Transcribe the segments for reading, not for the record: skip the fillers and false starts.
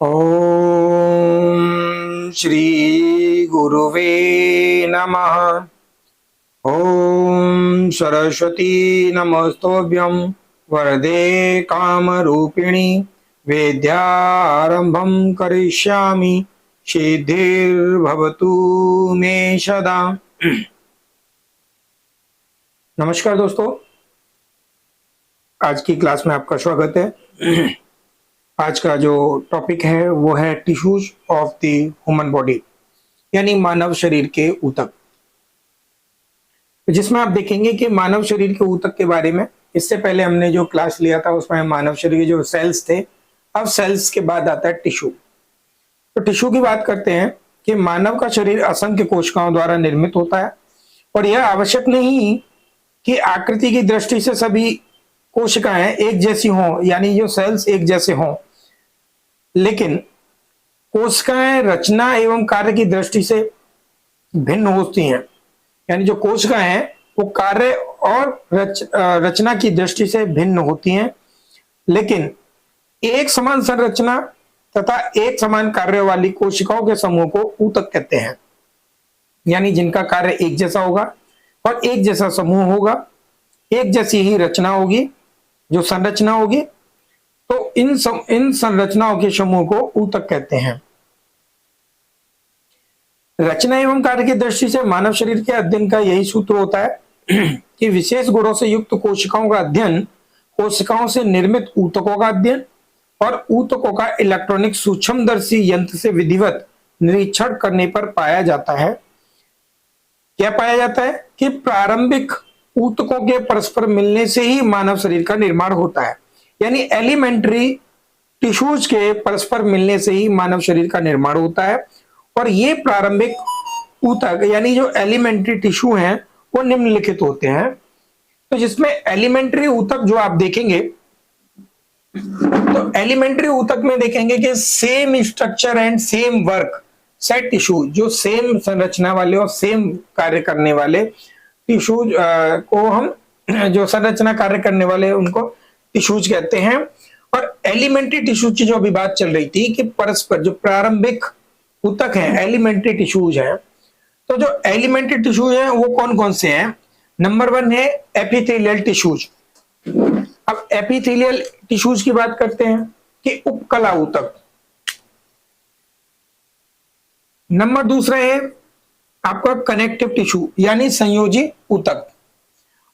ओम श्री गुरुवे नमः। ओम सरस्वती नमस्तोभ्यं वरदे कामरूपिणी वेद्यारंभं करिष्यामि सिद्धिर्भवतु मे सदा। नमस्कार दोस्तों, आज की क्लास में आपका स्वागत है। आज का जो टॉपिक है वो है tissues of the human body, यानी मानव शरीर के ऊतक, जिसमें आप देखेंगे कि मानव शरीर के ऊतक के बारे में इससे पहले हमने जो क्लास लिया था उसमें मानव शरीर के जो सेल्स थे, अब सेल्स के बाद आता है टिश्यू। तो टिश्यू की बात करते हैं कि मानव का शरीर असंख्य कोशिकाओं द्वारा निर्मित होता है और यह आवश्यक नहीं कि आकृति की दृष्टि से सभी कोशिकाएं एक जैसी हों, यानी जो सेल्स एक जैसे हों, लेकिन कोशिकाएं रचना एवं कार्य की दृष्टि से भिन्न होती हैं। यानी जो कोशिकाएं हैं वो कार्य और रचना की दृष्टि से भिन्न होती हैं, लेकिन एक समान संरचना तथा एक समान कार्य वाली कोशिकाओं के समूह को ऊतक कहते हैं। यानी जिनका कार्य एक जैसा होगा और एक जैसा समूह होगा, एक जैसी ही रचना होगी, जो संरचना होगी, तो इन संरचनाओं के समूह को ऊतक कहते हैं। रचना एवं कार्य की दृष्टि से मानव शरीर के अध्ययन का यही सूत्र होता है कि विशेष गुणों से युक्त कोशिकाओं का अध्ययन, कोशिकाओं से निर्मित ऊतकों का अध्ययन और ऊतकों का इलेक्ट्रॉनिक सूक्ष्मदर्शी यंत्र से विधिवत निरीक्षण करने पर पाया जाता है। क्या पाया जाता है कि प्रारंभिक ऊतकों के परस्पर मिलने से ही मानव शरीर का निर्माण होता है। यानी एलिमेंट्री टिश्यूज के परस्पर मिलने से ही मानव शरीर का निर्माण होता है। और ये प्रारंभिक ऊतक यानी जो एलिमेंट्री टिश्यू हैं वो निम्नलिखित होते हैं। तो जिसमें एलिमेंट्री ऊतक जो आप देखेंगे, तो एलिमेंट्री ऊतक में देखेंगे कि same structure and same work set tissue, जो सेम संरचना वाले और सेम कार्य करने वाले टिश्यूज को हम, जो संरचना कार्य करने वाले उनको टिश्यूज कहते हैं। और एलिमेंट्री टिश्यूज की जो अभी बात चल रही थी कि परस्पर जो प्रारंभिक ऊतक हैं एलिमेंट्री टिश्यूज हैं, तो जो एलिमेंट्री टिश्यूज हैं वो कौन कौन से हैं? नंबर 1 है एपिथेलियल टिश्यूज। अब एपिथेलियल टिश्यूज की बात करते हैं कि उपकला ऊतक। नंबर 2 है आपका कनेक्टिव टिश्यू यानी संयोजी ऊतक।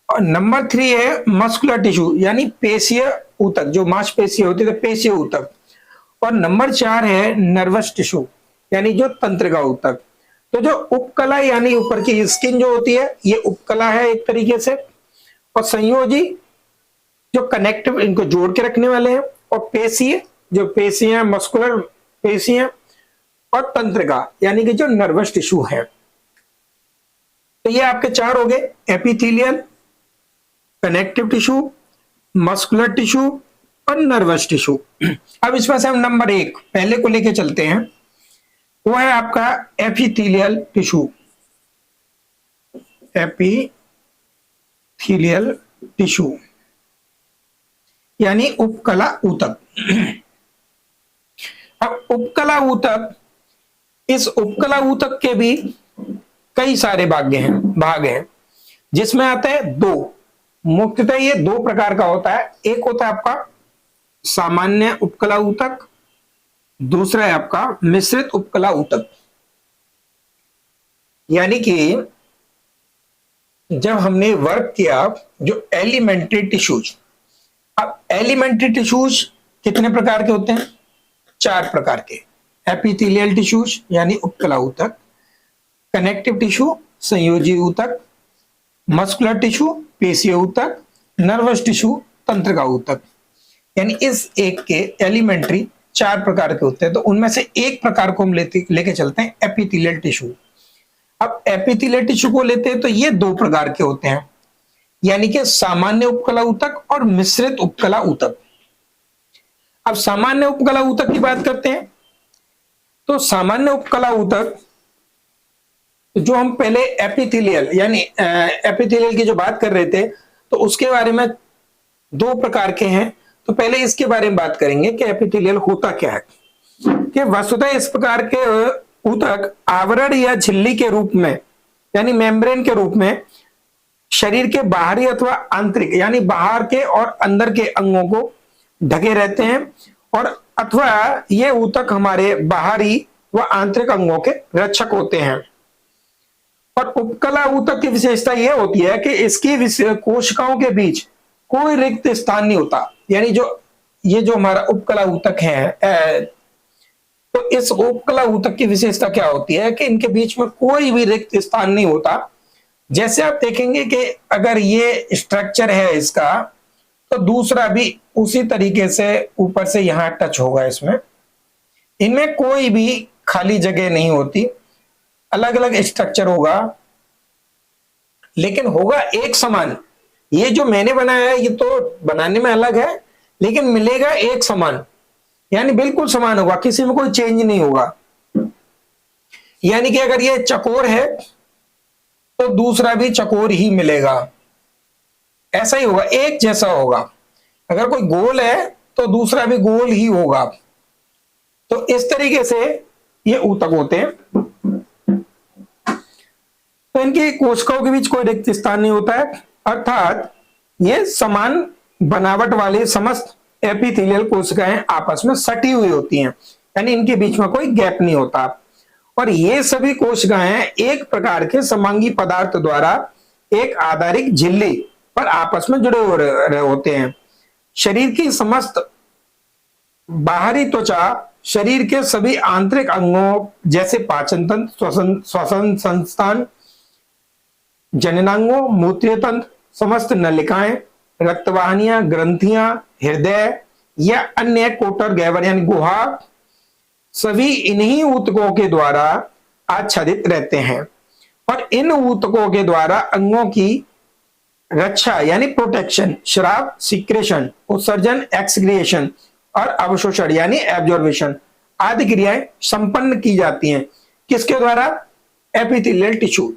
और नंबर 3 है मस्कुलर टिश्यू यानी पेशीय ऊतक, जो मांसपेशी होती है पेशीय ऊतक। और नंबर 4 है नर्वस टिश्यू यानी जो तंत्रिका ऊतक। तो जो उपकला यानी ऊपर की स्किन जो होती है ये उपकला है एक तरीके से, और संयोजी जो कनेक्टिव इनको जोड़ के रखने वाले हैं, और पेशीय जो पेशी है, मस्कुलर पेशी है, और तंत्रिका यानी कि जो नर्वस टिश्यू है। तो ये आपके 4 हो गए, epithelial, connective tissue, muscular tissue और नर्वस टिश्यू। अब इसमें से हम नंबर 1 पहले को लेके चलते हैं, वो है आपका एपिथेलियल टिश्यू। एपिथेलियल टिश्यू यानी उपकला ऊतक। अब उपकला ऊतक, इस उपकला ऊतक के भी कई सारे भाग हैं, जिसमें आता है 2। मुख्यतः ये 2 प्रकार का होता है। एक होता है आपका सामान्य उपकला ऊतक, दूसरा है आपका मिश्रित उपकला ऊतक। यानी कि जब हमने वर्क किया जो एलिमेंट्री टिश्यूज, अब एलिमेंट्री टिश्यूज कितने प्रकार के होते हैं? 4 प्रकार के। एपिथेलियल टिश्यूज यानी उपकला ऊतक, कनेक्टिव टिश्यू संयोजी ऊतक, मस्कुलर टिश्यू पेशीय ऊतक, नर्वस टिश्यू तंत्रिका ऊतक। यानी इस एक के एलिमेंट्री 4 प्रकार के होते हैं। तो उनमें से एक प्रकार को हम लेके चलते हैं एपिथेलियल टिश्यू। अब एपिथेलियल टिश्यू को लेते हैं तो ये 2 प्रकार के होते हैं, यानी कि सामान्य उपकला ऊतक और मिश्रित उपकला ऊतक। अब सामान्य उपकला ऊतक की बात करते हैं, तो सामान्य उपकला ऊतक जो हम पहले एपिथेलियल यानी एपिथेलियल की जो बात कर रहे थे, तो उसके बारे में 2 प्रकार के हैं। तो पहले इसके बारे में बात करेंगे कि एपिथेलियल होता क्या है। कि वस्तुतः इस प्रकार के ऊतक आवरण या झिल्ली के रूप में यानी मेम्ब्रेन के रूप में शरीर के बाहरी अथवा आंतरिक यानी बाहर के और अंदर के अंगों को ढके रहते हैं, और अथवा ये ऊतक हमारे बाहरी व आंतरिक अंगों के रक्षक होते हैं। और उपकला ऊतक की विशेषता यह होती है कि इसकी कोशिकाओं के बीच कोई रिक्त स्थान नहीं होता। यानी ये जो हमारा उपकला ऊतक है, तो इस उपकला ऊतक की विशेषता क्या होती है कि इनके बीच में कोई भी रिक्त स्थान नहीं होता। जैसे आप देखेंगे कि अगर ये स्ट्रक्चर है इसका, तो दूसरा भी उसी तरीके से ऊपर से यहां टच होगा। इनमें कोई भी खाली जगह नहीं होती, अलग अलग स्ट्रक्चर होगा, लेकिन होगा एक समान। ये जो मैंने बनाया है ये तो बनाने में अलग है, लेकिन मिलेगा एक समान, यानी बिल्कुल समान होगा, किसी में कोई चेंज नहीं होगा। यानी कि अगर ये चकोर है तो दूसरा भी चकोर ही मिलेगा, ऐसा ही होगा, एक जैसा होगा। अगर कोई गोल है तो दूसरा भी गोल ही होगा। तो इस तरीके से ये ऊतक होते हैं। तो इनकी कोशिकाओं के बीच कोई रिक्त स्थान नहीं होता है, अर्थात ये समान बनावट वाली समस्त एपिथेलियल कोशिकाएं आपस में सटी हुई होती हैं, यानी इनके बीच में कोई गैप नहीं होता। और ये सभी कोशिकाएं एक प्रकार के समांगी पदार्थ द्वारा एक आधारिक झिल्ली पर आपस में जुड़े हो रहे होते हैं। शरीर की समस्त बाहरी त्वचा शरीर के सभी आंतरिक अंगों जैसे पाचन तंत्र, श्वसन संस्थान, जननांगों, मूत्रीय तंत्र, समस्त नलिकाएं, रक्तवाहिनियां, ग्रंथियां, हृदय या अन्य कोटर गैवर यानी गुहा, सभी इन्हीं ऊतकों के द्वारा आच्छादित रहते हैं। और इन ऊतकों के द्वारा अंगों की रक्षा यानी प्रोटेक्शन, श्राव सीक्रेशन, उत्सर्जन एक्सक्रिएशन और अवशोषण यानी एब्जॉर्बेशन आदि क्रियाएं संपन्न की जाती हैं। किसके द्वारा? एपिथेलियल टिश्यू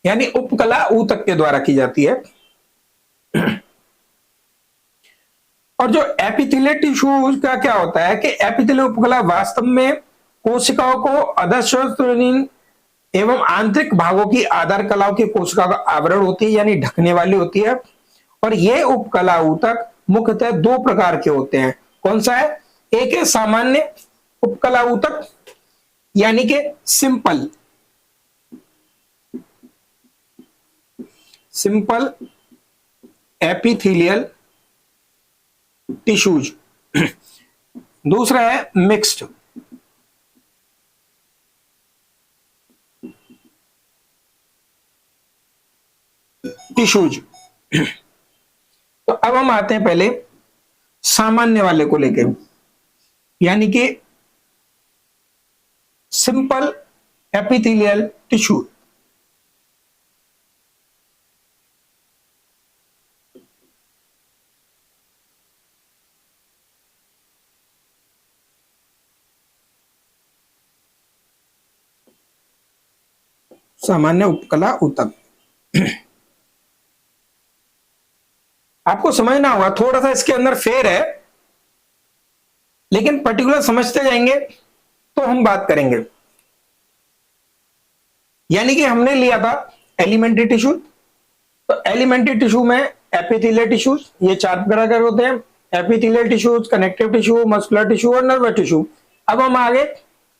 यानी उपकला ऊतक के द्वारा की जाती है। और जो एपिथेलियल टिश्यू का क्या होता है कि एपिथेलियल उपकला वास्तव में कोशिकाओं को अधःश्वसनीय एवं आंतरिक भागों की आधार कलाओं की कोशिका का आवरण होती है, यानी ढकने वाली होती है। और ये उपकला ऊतक मुख्यतः दो प्रकार के होते हैं। कौन सा है? एक है सामान्य उपकला ऊतक यानी कि सिंपल एपिथेलियल टिश्यूज। दूसरा है मिक्स्ड टिश्यूज। तो अब हम आते हैं पहले सामान्य वाले को लेके, यानी कि सिंपल एपिथेलियल टिश्यू। सामान्य उपकला ऊतक आपको समझना होगा, थोड़ा सा इसके अंदर फेर है, लेकिन पर्टिकुलर समझते जाएंगे तो हम बात करेंगे। यानी कि हमने लिया था एलिमेंट्री टिश्यू, तो एलिमेंट्री टिश्यू में एपिथेलियल टिश्यूज ये चार प्रकार के होते हैं। Epithelial tissues, connective tissue, muscular tissue और नर्वस टिश्यू। अब हम आगे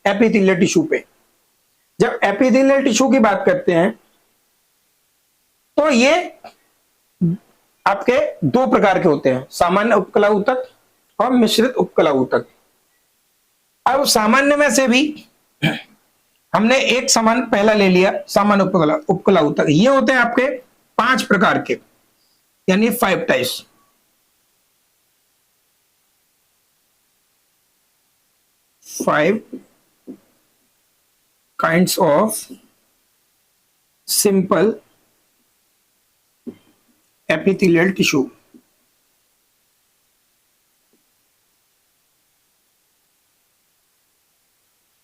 एपिथेलियल टिश्यू पे। जब एपिथेलियल टिश्यू की बात करते हैं तो ये आपके दो प्रकार के होते हैं, सामान्य उपकला ऊतक और मिश्रित उपकला ऊतक। अब सामान्य में से भी हमने एक समान पहला ले लिया, सामान्य उपकला ऊतक। ये होते हैं आपके 5 प्रकार के, यानी 5 types. Five kinds of simple epithelial tissue.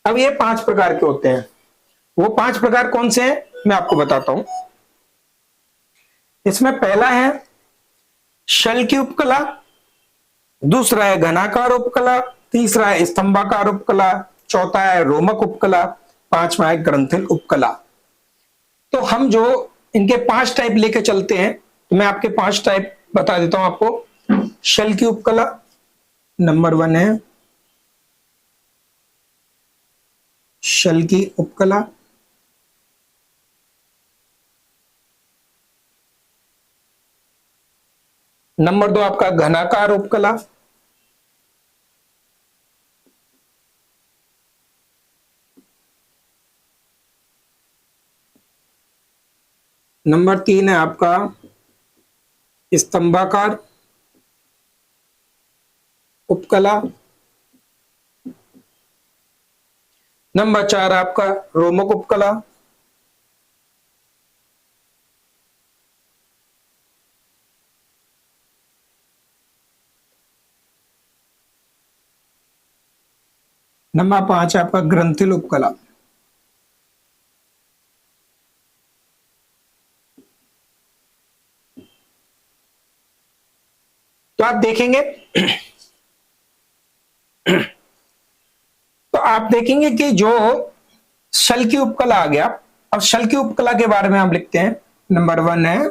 अब ये 5 प्रकार के होते हैं। वो 5 प्रकार कौन से हैं मैं आपको बताता हूं। इसमें पहला है शल की उपकला, दूसरा है घनाकार उपकला, तीसरा है स्तंभाकार उपकला, चौथा है रोमक उपकला, पांचवा है ग्रंथिल उपकला। तो हम जो इनके 5 टाइप लेके चलते हैं, तो मैं आपके 5 टाइप बता देता हूं आपको। शल की उपकला नंबर 1 है शल की उपकला। नंबर 2 आपका घनाकार उपकला। नंबर 3 है आपका स्तंभाकार उपकला। नंबर 4 आपका रोमक उपकला। नंबर 5 आपका ग्रंथिल उपकला। तो आप देखेंगे तो आप देखेंगे कि जो शल की उपकला आ गया। अब शल की उपकला के बारे में हम लिखते हैं। नंबर 1 है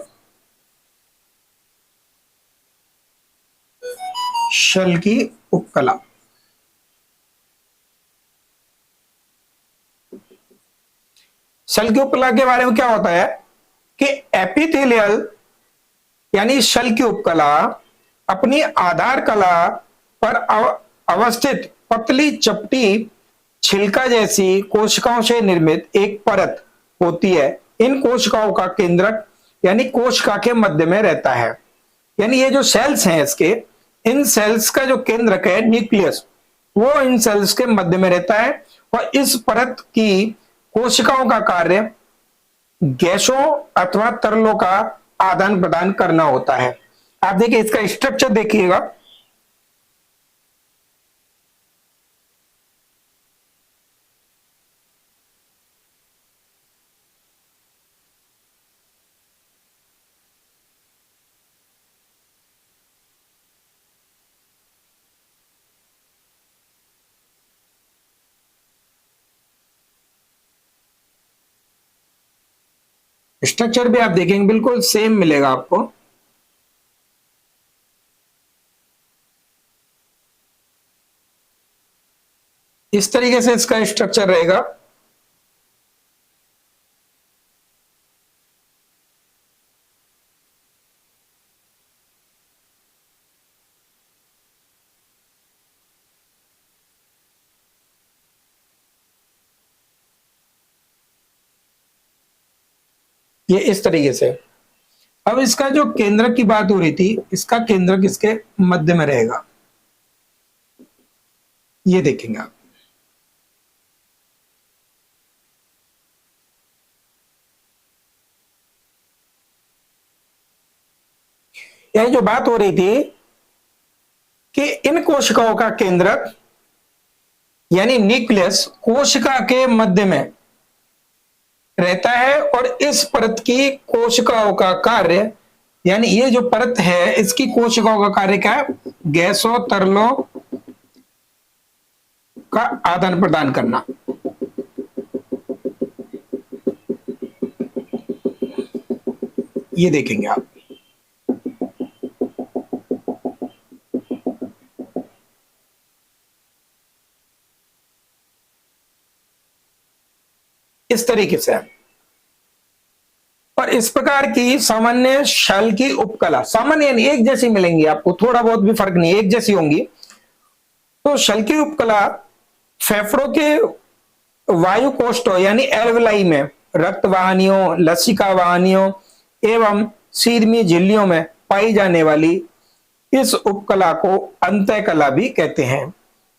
शल की उपकला। शल की उपकला के बारे में क्या होता है कि एपिथेलियल यानी शल की उपकला अपनी आधार कला पर अवस्थित पतली चपटी छिलका जैसी कोशिकाओं से निर्मित एक परत होती है। इन कोशिकाओं का केंद्रक यानी कोशिका के मध्य में रहता है। यानी ये जो सेल्स हैं इसके, इन सेल्स का जो केंद्रक है न्यूक्लियस, वो इन सेल्स के मध्य में रहता है। और इस परत की कोशिकाओं का कार्य गैसों अथवा तरलों का आदान प्रदान करना होता है। आप देखिए इसका स्ट्रक्चर देखिएगा। स्ट्रक्चर भी आप देखेंगे बिल्कुल सेम मिलेगा आपको। इस तरीके से इसका स्ट्रक्चर रहेगा। ये इस तरीके से। अब इसका जो केंद्रक की बात हो रही थी, इसका केंद्रक इसके मध्य में रहेगा। ये देखेंगे आप। यह जो बात हो रही थी कि इन कोशिकाओं का केंद्रक यानी न्यूक्लियस कोशिका के मध्य में रहता है। और इस परत की कोशिकाओं का कार्य यानी ये जो परत है इसकी कोशिकाओं का कार्य क्या है? गैसों तरलों का आदान प्रदान करना। ये देखेंगे आप। इस तरीके से। और इस प्रकार की सामान्य शल की उपकला सामान्य यानी एक जैसी मिलेंगी आपको, थोड़ा बहुत भी फर्क नहीं, एक जैसी होंगी। तो शल की उपकला फेफड़ों के वायु कोष्ठों यानी एल्वेलाई में रक्त वाहिनियों, लसिका वाहिनियों एवं सीधमी झिल्लियों में पाई जाने वाली इस उपकला को अंतःकला भी कहते हैं।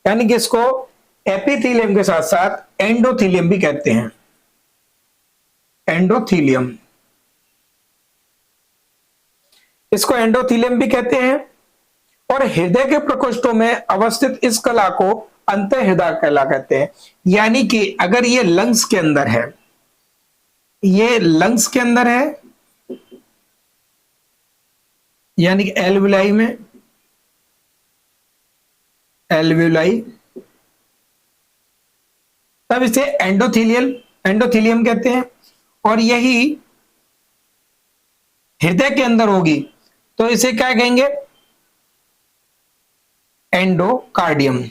यानी कि इसको एपिथेलियम के साथ साथ एंडोथेलियम भी कहते हैं। एंडोथेलियम, इसको एंडोथेलियम भी कहते हैं। और हृदय के प्रकोष्ठों में अवस्थित इस कला को अंतःहृदय कला कहते हैं। यानी कि अगर ये लंग्स के अंदर है, ये लंग्स के अंदर है यानी कि एल्वेलाई में, एल्वियोलाई, तब इसे एंडोथीलियम कहते हैं। और यही हृदय के अंदर होगी तो इसे क्या कहेंगे, एंडोकार्डियम।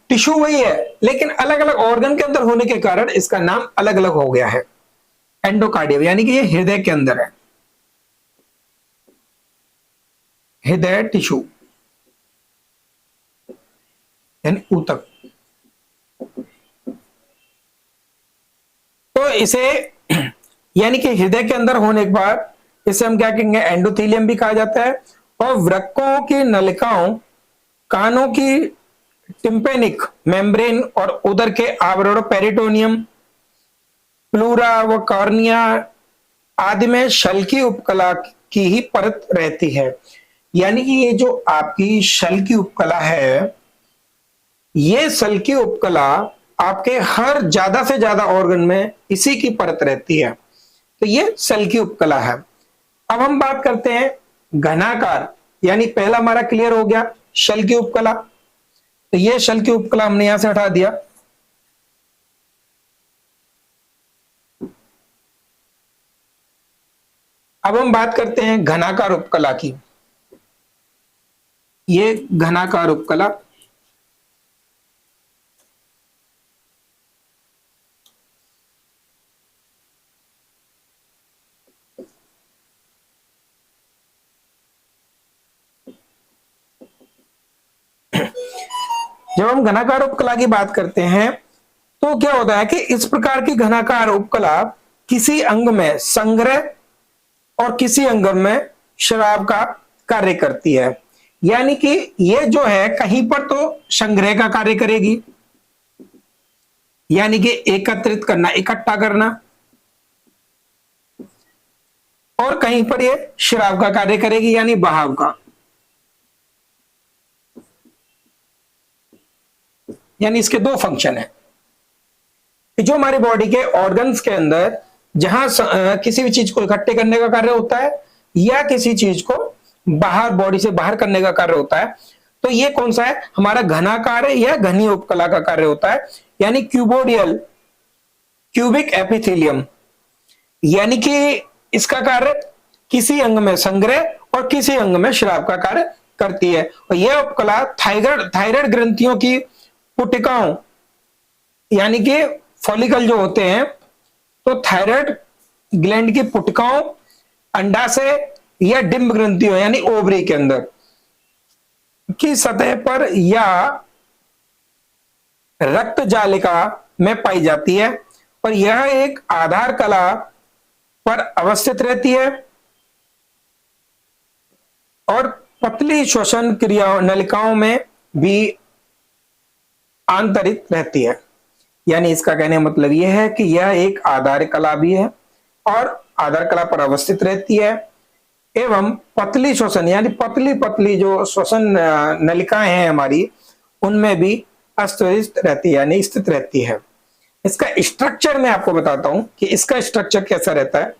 टिश्यू वही है लेकिन अलग अलग ऑर्गन के अंदर होने के कारण इसका नाम अलग अलग हो गया है, एंडोकार्डियम, यानी कि ये हृदय के अंदर है, हृदय टिश्यू यानी ऊतक। तो इसे यानी कि हृदय के अंदर होने के बाद इसे हम क्या कहेंगे, एंडोथीलियम भी कहा जाता है। और वृक्कों की नलिकाओं, कानों की टिम्पेनिक मेम्ब्रेन और उदर के आवरण पेरिटोनियम, प्लूरा व कॉर्निया आदि में शल की उपकला की ही परत रहती है। यानी कि ये जो आपकी शल की उपकला है, ये शल की उपकला आपके हर ज्यादा से ज्यादा ऑर्गन में इसी की परत रहती है, तो ये शल की उपकला है। अब हम बात करते हैं घनाकार, यानी पहला हमारा क्लियर हो गया शल की उपकला, तो ये शल की उपकला हमने यहां से हटा दिया। अब हम बात करते हैं घनाकार उपकला की। ये घनाकार उपकला, जब हम घनाकार उपकला की बात करते हैं तो क्या होता है कि इस प्रकार की घनाकार उपकला किसी अंग में संग्रह और किसी अंग में शराब का कार्य करती है। यानी कि ये जो है कहीं पर तो संग्रह का कार्य करेगी, यानी कि एकत्रित करना, इकट्ठा करना, और कहीं पर ये शराब का कार्य करेगी यानी बहाव का। यानी इसके दो फंक्शन है। जो हमारी बॉडी के ऑर्गन्स के अंदर जहां किसी भी चीज को इकट्ठे करने का कार्य होता है या किसी चीज को बाहर, बॉडी से बाहर करने का कार्य होता है, तो ये कौन सा है, हमारा घना कार्य या घनी उपकला का कार्य होता है, यानी क्यूबोडियल क्यूबिक एपिथेलियम। यानी कि इसका कार्य किसी अंग में संग्रह और किसी अंग में स्राव का कार्य करती है। और यह उपकला थायराइड ग्रंथियों की पुटिकाओं, यानी कि फॉलिकल जो होते हैं, तो थायराइड ग्लैंड की पुटिकाओं, अंडाशय या डिंब ग्रंथियों यानी ओवरी के अंदर की सतह पर या रक्त जालिका में पाई जाती है। और यह एक आधार कला पर अवस्थित रहती है और पतली श्वसन क्रिया नलिकाओं में भी आंतरित रहती है। यानी इसका कहने का मतलब यह है कि यह एक आधार कला भी है और आधार कला पर अवस्थित रहती है, एवं पतली श्वसन यानी पतली पतली जो श्वसन नलिकाएं हैं हमारी, उनमें भी अस्थित रहती है यानी स्थित रहती है। इसका स्ट्रक्चर मैं आपको बताता हूं कि इसका स्ट्रक्चर कैसा रहता है।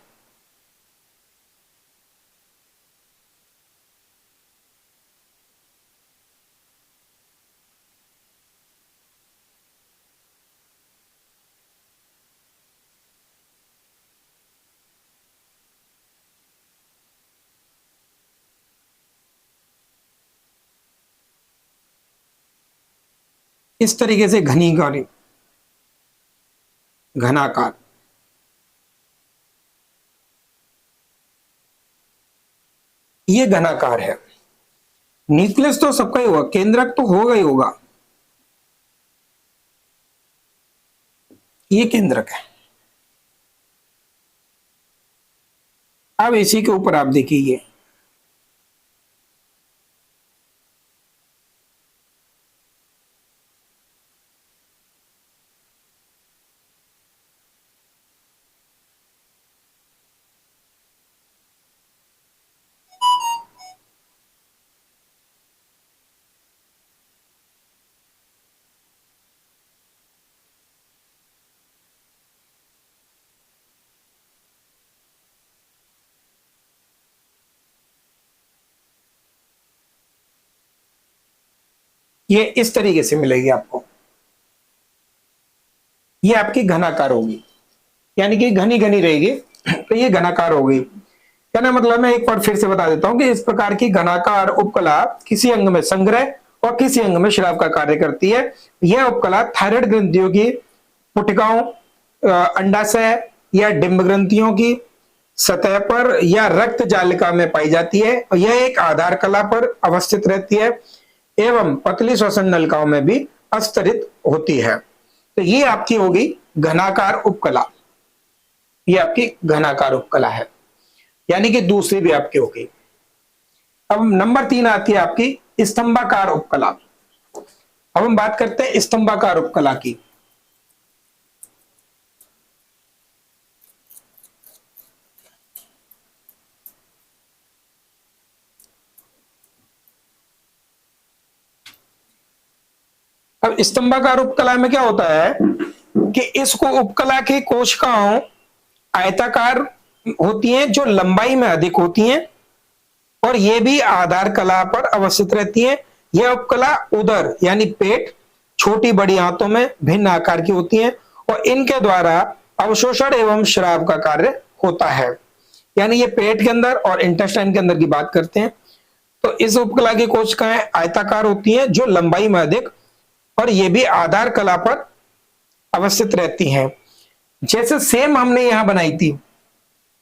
इस तरीके से घनीकारी, घनाकार, ये घनाकार है। न्यूक्लियस तो सबका ही होगा, केंद्रक तो होगा ही होगा, ये केंद्रक है। अब इसी के ऊपर आप देखिए, ये इस तरीके से मिलेगी आपको। ये आपकी घनाकार होगी, यानी कि घनी घनी रहेगी, तो ये घनाकार होगी। कहना मतलब मैं एक बार फिर से बता देता हूं कि इस प्रकार की घनाकार उपकला किसी अंग में संग्रह और किसी अंग में स्राव का कार्य करती है। यह उपकला थायराइड ग्रंथियों की पुटिकाओं, अंडाशय या डिंब ग्रंथियों की सतह पर या रक्त जालिका में पाई जाती है और यह एक आधार कला पर अवस्थित रहती है एवं पतली श्वसन नलिकाओं में भी अस्तरित होती है। तो ये आपकी होगी घनाकार उपकला, ये आपकी घनाकार उपकला है, यानी कि दूसरी भी आपकी होगी। अब नंबर 3 आती है आपकी स्तंभाकार उपकला। अब हम बात करते हैं स्तंभाकार उपकला की। अब स्तंभाकार उपकला में क्या होता है कि इसको उपकला की कोशिकाओं आयताकार होती हैं जो लंबाई में अधिक होती हैं और ये भी आधार कला पर अवस्थित रहती है। यह उपकला उदर यानी पेट, छोटी बड़ी आंतों में भिन्न आकार की होती हैं और इनके द्वारा अवशोषण एवं स्राव का कार्य होता है। यानी ये पेट के अंदर और इंटेस्टाइन के अंदर की बात करते हैं। तो इस उपकला की कोशिकाएं आयताकार होती हैं जो लंबाई में अधिक और ये भी आधार कला पर अवस्थित रहती हैं। जैसे सेम हमने यहां बनाई थी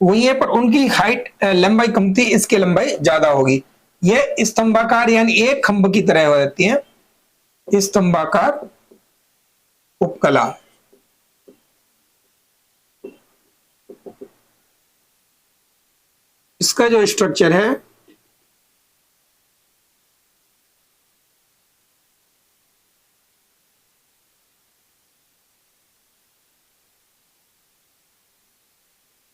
वही है, पर उनकी हाइट लंबाई कम थी, इसकी लंबाई ज्यादा होगी। ये स्तंभाकार यानी एक खंभ की तरह हो जाती है, स्तंभाकार उपकला। इसका जो स्ट्रक्चर है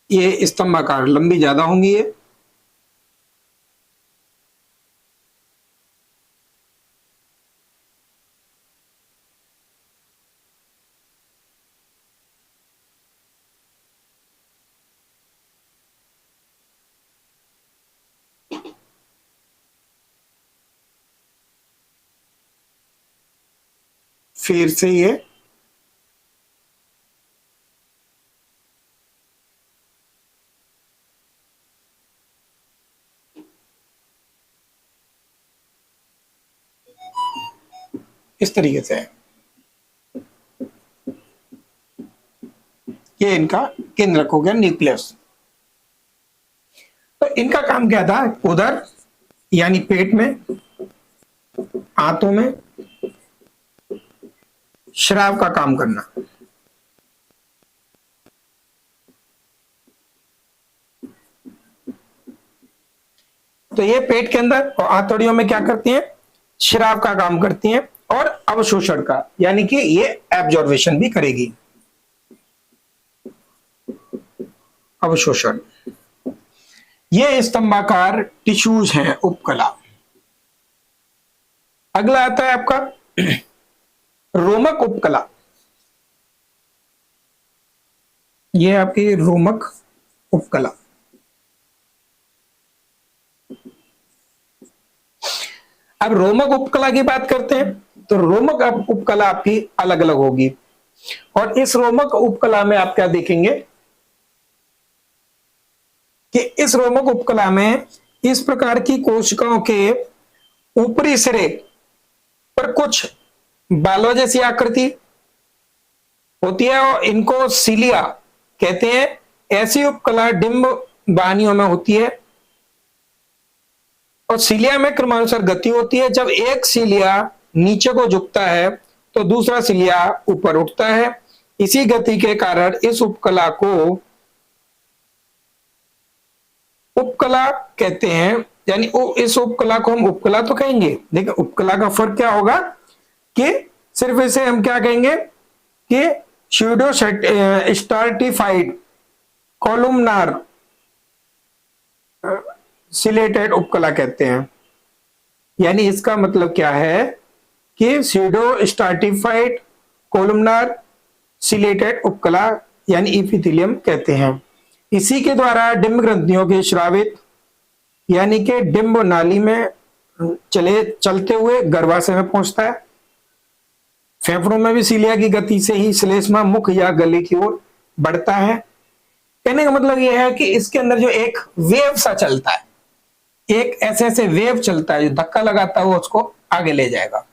ये स्तंभाकार, लंबी ज्यादा होंगी ये। फिर से ये इस तरीके से है। ये इनका केंद्रक हो गया, न्यूक्लियस। तो इनका काम क्या था? उदर यानी पेट में, आंतों में स्राव का काम करना। तो ये पेट के अंदर और आंतड़ियों में क्या करती हैं? स्राव का काम करती हैं और अवशोषण का, यानी कि ये एब्जॉर्वेशन भी करेगी, अवशोषण। ये स्तंभाकार टिश्यूज हैं उपकला। अगला आता है आपका रोमक उपकला। ये आपकी रोमक उपकला। अब रोमक उपकला की बात करते हैं तो रोमक उपकला आपकी अलग अलग होगी और इस रोमक उपकला में आप क्या देखेंगे कि इस रोमक उपकला में इस प्रकार की कोशिकाओं के ऊपरी सिरे पर कुछ बालों जैसी आकृति होती है और इनको सीलिया कहते हैं। ऐसी उपकला डिंब वाहिनियों में होती है और सीलिया में क्रमानुसार गति होती है। जब एक सीलिया नीचे को झुकता है तो दूसरा सीलिया ऊपर उठता है। इसी गति के कारण इस उपकला को उपकला कहते हैं, यानी इस उपकला को हम उपकला तो कहेंगे, लेकिन उपकला का फर्क क्या होगा कि सिर्फ इसे हम क्या कहेंगे कि स्यूडो स्टार्टिफाइड कॉलुमनार सिलेटेड उपकला कहते हैं। यानी इसका मतलब क्या है कि स्यूडो स्टार्टिफाइड कॉलुमनार सिलेटेड उपकला यानी इपिथेलियम कहते हैं। इसी के द्वारा डिंब ग्रंथियों के स्रावित यानी कि डिंब नाली में चलते हुए गर्भाशय में पहुंचता है। फेफड़ों में भी सीलिया की गति से ही श्लेष्मा मुख या गले की ओर बढ़ता है। कहने का मतलब यह है कि इसके अंदर जो एक वेव सा चलता है, एक ऐसे ऐसे वेव चलता है, जो धक्का लगाता है वो उसको आगे ले जाएगा।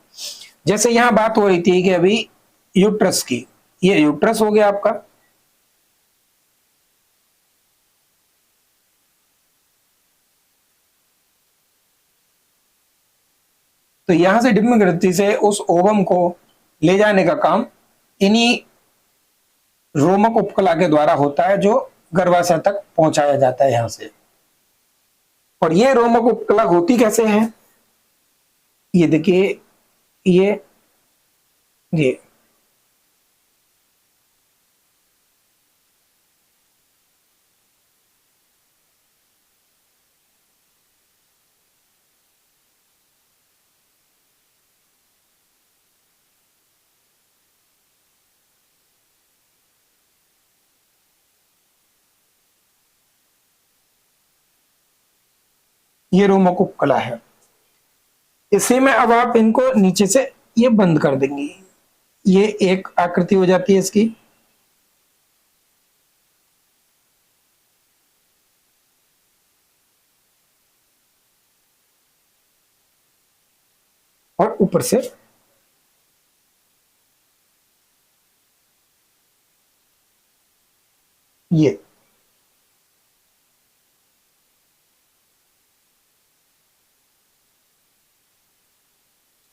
जैसे यहां बात हो रही थी कि अभी यूट्रस की, ये यूट्रस हो गया आपका, तो यहां से डिम्ब ग्रंथि से उस ओवम को ले जाने का काम इन्हीं रोमक उपकला के द्वारा होता है, जो गर्भाशय तक पहुंचाया जाता है यहां से। और ये रोमक उपकला होती कैसे है, ये देखिए, ये रोमक उपकला है। इसी में अब आप इनको नीचे से ये बंद कर देंगे, ये एक आकृति हो जाती है इसकी। और ऊपर से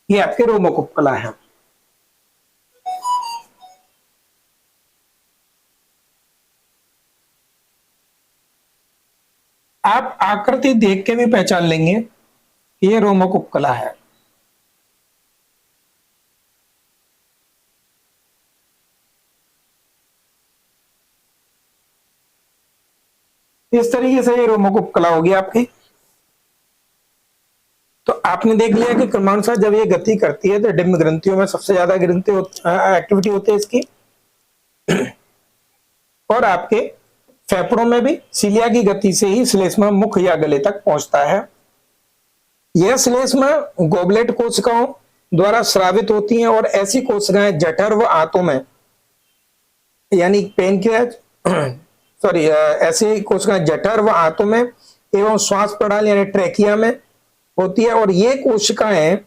ये आपके रोमक उपकला है। आप आकृति देख के भी पहचान लेंगे कि ये रोमक उपकला है। इस तरीके से ये रोमक उपकला होगी आपकी। तो आपने देख लिया कि क्रमानुसार जब ये गति करती है तो डिम्ब ग्रंथियों में सबसे ज्यादा एक्टिविटी होती है इसकी। और आपके फेफड़ों में भी सीलिया की गति से ही श्लेष्मा मुख या गले तक पहुंचता है। यह श्लेष्मा गोबलेट कोशिकाओं द्वारा स्रावित होती हैं और ऐसी कोशिकाएं जठर व आंतों में, यानी पेनक्रियाज सॉरी ऐसी कोशिकाएं जठर व आंतों में एवं श्वास प्रणाली यानी ट्रेकिया में होती है। और ये कोशिकाएं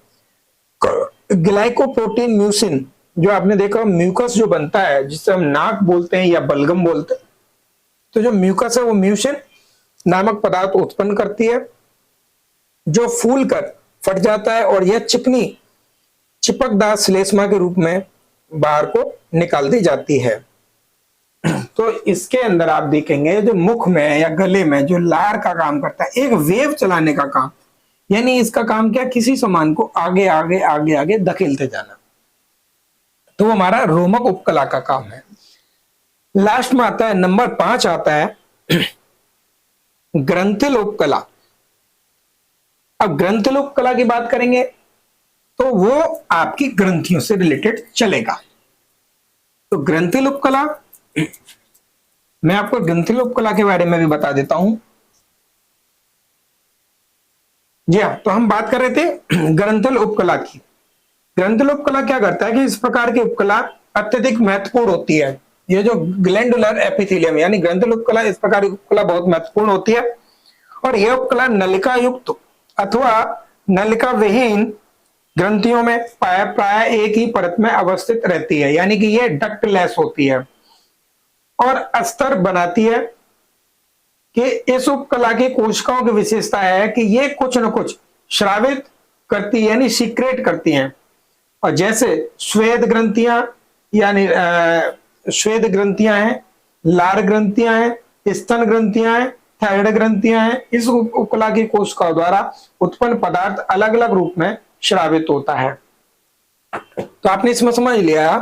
ग्लाइकोप्रोटीन म्यूसिन, जो आपने देखा म्यूकस जो बनता है जिसे हम नाक बोलते हैं या बलगम बोलते हैं, तो जो म्यूकस है वो म्यूसिन नामक पदार्थ उत्पन्न करती है, जो फूल कर फट जाता है और यह चिकनी चिपकदार श्लेष्मा के रूप में बाहर को निकाल दी जाती है। तो इसके अंदर आप देखेंगे जो मुख में या गले में जो लार का काम करता है, एक वेव चलाने का काम, यानी इसका काम क्या, किसी सामान को आगे आगे आगे आगे धकेलते जाना, तो वो हमारा रोमक उपकला का काम है। लास्ट में आता है नंबर 5 आता है ग्रंथिल उपकला। अब ग्रंथिल उपकला की बात करेंगे तो वो आपकी ग्रंथियों से रिलेटेड चलेगा। तो ग्रंथिल उपकला, मैं आपको ग्रंथिल उपकला के बारे में भी बता देता हूं। जी हाँ, तो हम बात कर रहे थे ग्रंथिल उपकला की। ग्रंथिल उपकला क्या करता है कि इस प्रकार की उपकला अत्यधिक महत्वपूर्ण होती है। ये जो ग्लैंडुलर एपिथेलियम यानी ग्रंथिल उपकला, इस प्रकार की उपकला बहुत महत्वपूर्ण होती है। और यह उपकला नलिका युक्त अथवा नलिका विहीन ग्रंथियों में प्राय एक ही परत में अवस्थित रहती है, यानी कि यह डक्टलेस होती है और अस्तर बनाती है। कि इस उपकला की कोशिकाओं की विशेषता है कि ये कुछ न कुछ श्रावित करती यानी सीक्रेट करती हैं। और जैसे श्वेत ग्रंथियां यानी श्वेत ग्रंथियां हैं, लार ग्रंथियां हैं, स्तन ग्रंथियां हैं, थायराइड ग्रंथियां हैं, इस उपकला की कोशिकाओं द्वारा उत्पन्न पदार्थ अलग अलग रूप में श्रावित होता है। तो आपने इसमें समझ लिया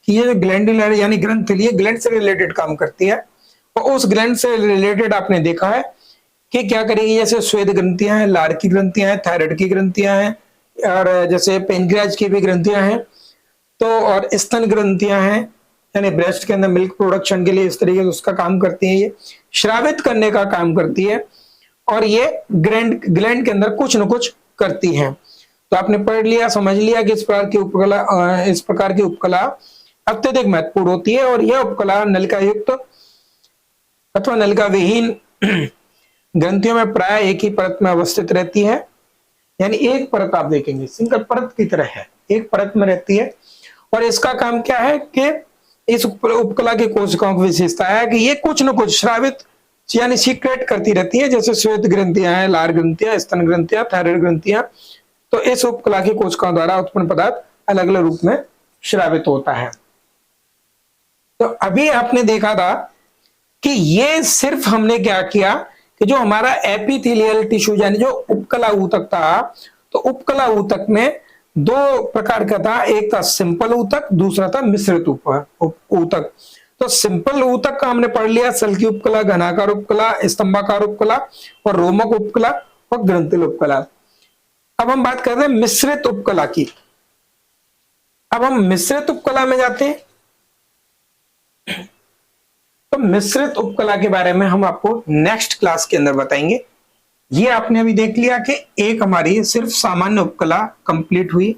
कि ये जो ग्लैंडुलर यानी ग्रंथिल, ये ग्लैंड से रिलेटेड काम करती है। और उस ग्लैंड से रिलेटेड आपने देखा है कि क्या करेगी, जैसे श्वेत ग्रंथियां हैं, लार की ग्रंथियां हैं, थायराइड की ग्रंथियां हैं, और जैसे पेनक्रियाज की भी ग्रंथियां हैं, तो और स्तन ग्रंथियां हैं यानी ब्रेस्ट के अंदर मिल्क प्रोडक्शन के लिए इस तरीके से उसका काम करती है, ये श्रावित करने का काम करती है। और ये ग्लैंड के अंदर कुछ न कुछ करती हैं। तो आपने पढ़ लिया, समझ लिया कि इस प्रकार की उपकला अत्यधिक महत्वपूर्ण होती है, और यह उपकला नलिका युक्त अथवा नलिका विहीन ग्रंथियों में प्राय एक ही परत में अवस्थित रहती है। यानी एक परत आप देखेंगे सिंगल परत की तरह है, एक परत में रहती है। और इसका काम क्या है कि इस उपकला की कोशिकाओं की विशेषता है कि ये कुछ न कुछ स्रावित यानी सीक्रेट करती रहती है, जैसे श्वेत ग्रंथियां हैं, लार ग्रंथियां, स्तन ग्रंथियां, थायराइड ग्रंथियां। तो इस उपकला की कोशिकाओं द्वारा उत्पन्न पदार्थ अलग अलग रूप में स्रावित होता है। तो अभी आपने देखा था कि ये सिर्फ हमने क्या किया कि जो हमारा एपिथेलियल टिश्यू यानी जो उपकला ऊतक था, तो उपकला ऊतक में दो प्रकार का था, एक था सिंपल ऊतक, दूसरा था मिश्रित ऊतक। तो सिंपल ऊतक का हमने पढ़ लिया, सल्की उपकला, घनाकार उपकला, स्तंभाकार उपकला और रोमक उपकला और ग्रंथिल उपकला। अब हम बात कर रहे हैं मिश्रित उपकला की। अब हम मिश्रित उपकला में जाते हैं। तो मिश्रित उपकला के बारे में हम आपको नेक्स्ट क्लास के अंदर बताएंगे। ये आपने अभी देख लिया कि एक हमारी सिर्फ सामान्य उपकला कंप्लीट हुई।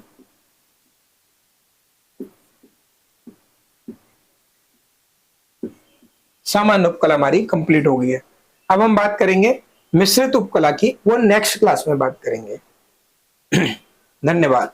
सामान्य उपकला हमारी कंप्लीट हो गई है। अब हम बात करेंगे मिश्रित उपकला की, वो नेक्स्ट क्लास में बात करेंगे। धन्यवाद।